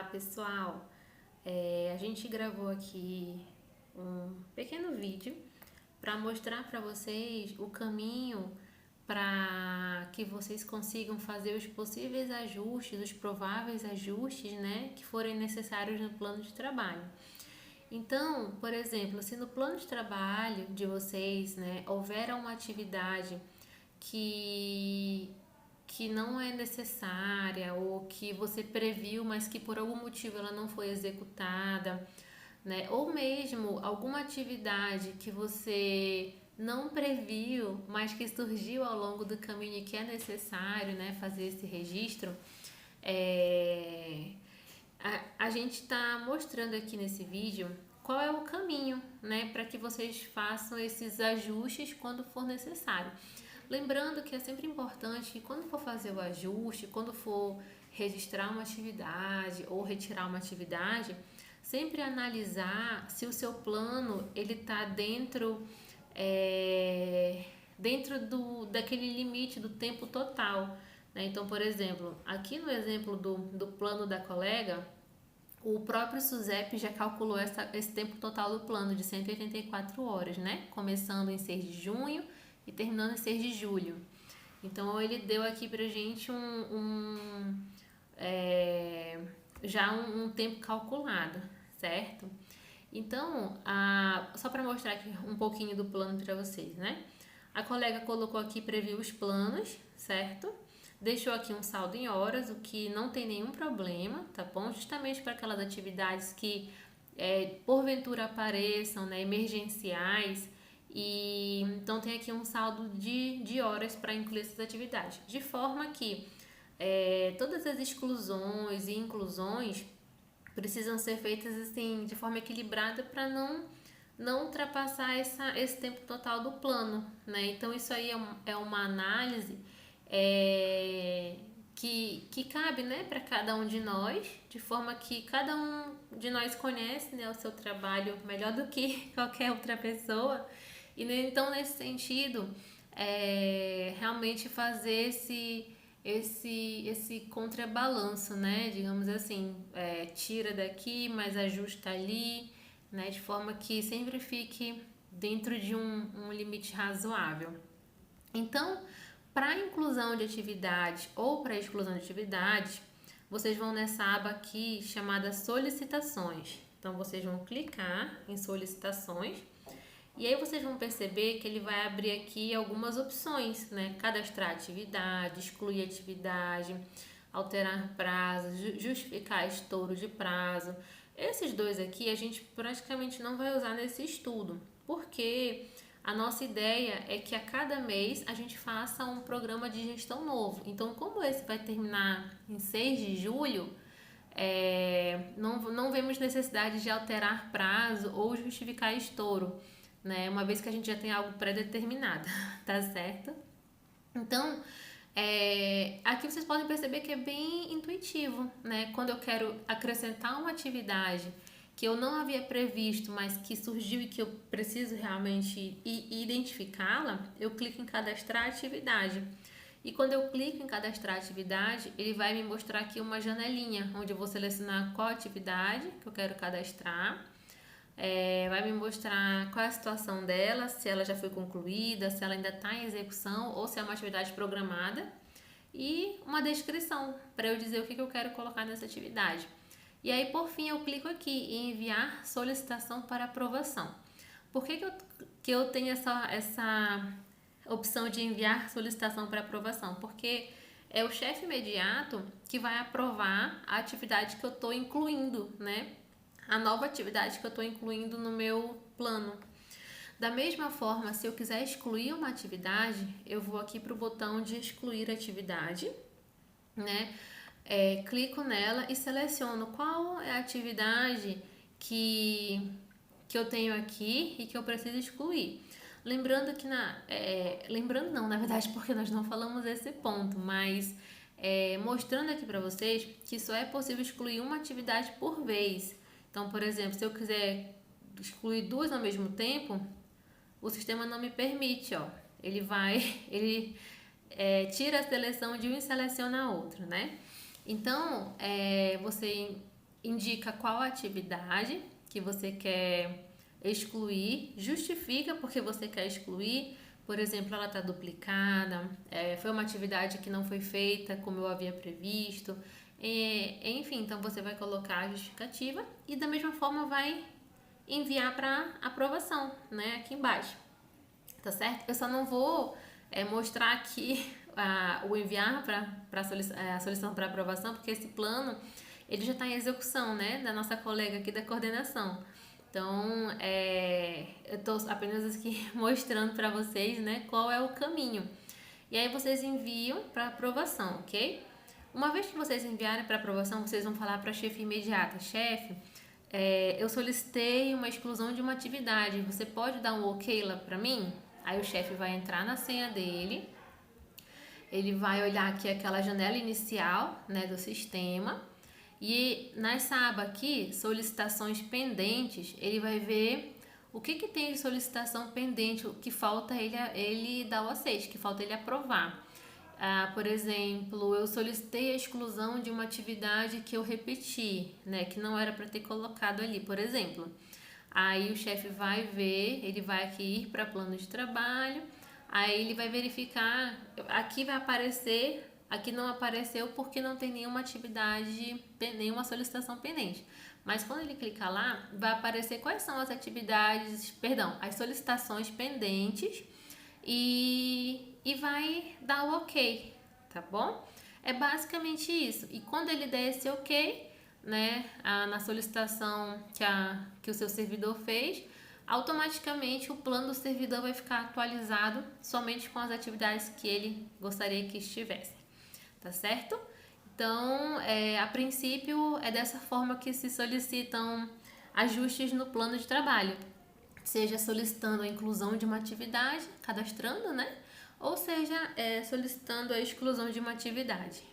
Olá pessoal, a gente gravou aqui um pequeno vídeo para mostrar para vocês o caminho para que vocês consigam fazer os possíveis ajustes, os prováveis ajustes, né, que forem necessários no plano de trabalho. Então, por exemplo, se no plano de trabalho de vocês, né, houver uma atividade que que não é necessária ou que você previu, mas que por algum motivo ela não foi executada, né? Ou mesmo alguma atividade que você não previu, mas que surgiu ao longo do caminho e que é necessário, né, fazer esse registro, é, a gente está mostrando aqui nesse vídeo qual é o caminho, né, para que vocês façam esses ajustes quando for necessário. Lembrando que é sempre importante que quando for fazer o ajuste, quando for registrar uma atividade ou retirar uma atividade, sempre analisar se o seu plano ele está dentro daquele limite do tempo total, né? Então, por exemplo, aqui no exemplo do plano da colega, o próprio SUSEP já calculou esse tempo total do plano de 184 horas, né? Começando em 6 de junho e terminando em 6 de julho. Então, ele deu aqui pra gente já um tempo calculado, certo? Então, só para mostrar aqui um pouquinho do plano para vocês, né? A colega colocou aqui, previu os planos, certo? Deixou aqui um saldo em horas, o que não tem nenhum problema, tá bom? Justamente para aquelas atividades que porventura apareçam, né, emergenciais, e então tem aqui um saldo de horas para incluir essas atividades, de forma que todas as exclusões e inclusões precisam ser feitas assim de forma equilibrada para não ultrapassar esse tempo total do plano, né? Então isso aí é uma análise que cabe, né, para cada um de nós, de forma que cada um de nós conhece, né, o seu trabalho melhor do que qualquer outra pessoa. E então nesse sentido, realmente fazer esse contrabalanço, né? Digamos assim, tira daqui, mas ajusta ali, né? De forma que sempre fique dentro de um limite razoável. Então, para inclusão de atividades ou para exclusão de atividades, vocês vão nessa aba aqui chamada solicitações. Então, vocês vão clicar em solicitações e aí vocês vão perceber que ele vai abrir aqui algumas opções, né? Cadastrar atividade, excluir atividade, alterar prazo, justificar estouro de prazo. Esses dois aqui a gente praticamente não vai usar nesse estudo, porque a nossa ideia é que a cada mês a gente faça um programa de gestão novo. Então, como esse vai terminar em 6 de julho, não vemos necessidade de alterar prazo ou justificar estouro, né? Uma vez que a gente já tem algo pré-determinado, tá certo? Então, aqui vocês podem perceber que é bem intuitivo, né? Quando eu quero acrescentar uma atividade que eu não havia previsto, mas que surgiu e que eu preciso realmente identificá-la, eu clico em cadastrar atividade. E quando eu clico em cadastrar atividade, ele vai me mostrar aqui uma janelinha, onde eu vou selecionar qual atividade que eu quero cadastrar. Vai me mostrar qual é a situação dela, se ela já foi concluída, se ela ainda está em execução ou se é uma atividade programada, e uma descrição para eu dizer o que eu quero colocar nessa atividade. E aí, por fim, eu clico aqui em enviar solicitação para aprovação. Por que eu tenho essa opção de enviar solicitação para aprovação? Porque é o chefe imediato que vai aprovar a atividade que eu estou incluindo, né? A nova atividade que eu estou incluindo no meu plano. Da mesma forma, se eu quiser excluir uma atividade, eu vou aqui para o botão de excluir atividade, né? Clico nela e seleciono qual é a atividade que eu tenho aqui e que eu preciso excluir. Lembrando que lembrando não, na verdade, porque nós não falamos esse ponto, mas mostrando aqui para vocês que só é possível excluir uma atividade por vez. Então, por exemplo, se eu quiser excluir duas ao mesmo tempo, o sistema não me permite, ó. Ele tira a seleção de um e seleciona a outra, né? Então, você indica qual atividade que você quer excluir, justifica porque você quer excluir. Por exemplo, ela está duplicada, foi uma atividade que não foi feita como eu havia previsto. Enfim, então você vai colocar a justificativa e da mesma forma vai enviar para aprovação, né? Aqui embaixo, tá certo? Eu só não vou mostrar aqui o enviar para a solicitação para aprovação, porque esse plano ele já está em execução, né? Da nossa colega aqui da coordenação. Então, eu estou apenas aqui mostrando para vocês, né, qual é o caminho. E aí vocês enviam para aprovação, ok? Uma vez que vocês enviarem para aprovação, vocês vão falar para a chefe imediata: chefe, eu solicitei uma exclusão de uma atividade, você pode dar um ok lá para mim? Aí o chefe vai entrar na senha dele, ele vai olhar aqui aquela janela inicial, né, do sistema, e nessa aba aqui, solicitações pendentes, ele vai ver o que tem de solicitação pendente, o que falta ele dar o aceite, que falta ele aprovar. Por exemplo, eu solicitei a exclusão de uma atividade que eu repeti, né, que não era para ter colocado ali, por exemplo. Aí o chefe vai ver, ele vai aqui ir para plano de trabalho, aí ele vai verificar, aqui vai aparecer, aqui não apareceu porque não tem nenhuma atividade, nenhuma solicitação pendente. Mas quando ele clicar lá, vai aparecer quais são as atividades, perdão, as solicitações pendentes e vai dar o ok, tá bom? É basicamente isso. E quando ele der esse ok, né, na solicitação que o seu servidor fez, automaticamente o plano do servidor vai ficar atualizado somente com as atividades que ele gostaria que estivessem, tá certo? Então, a princípio, é dessa forma que se solicitam ajustes no plano de trabalho, seja solicitando a inclusão de uma atividade, cadastrando, né? Ou seja, solicitando a exclusão de uma atividade.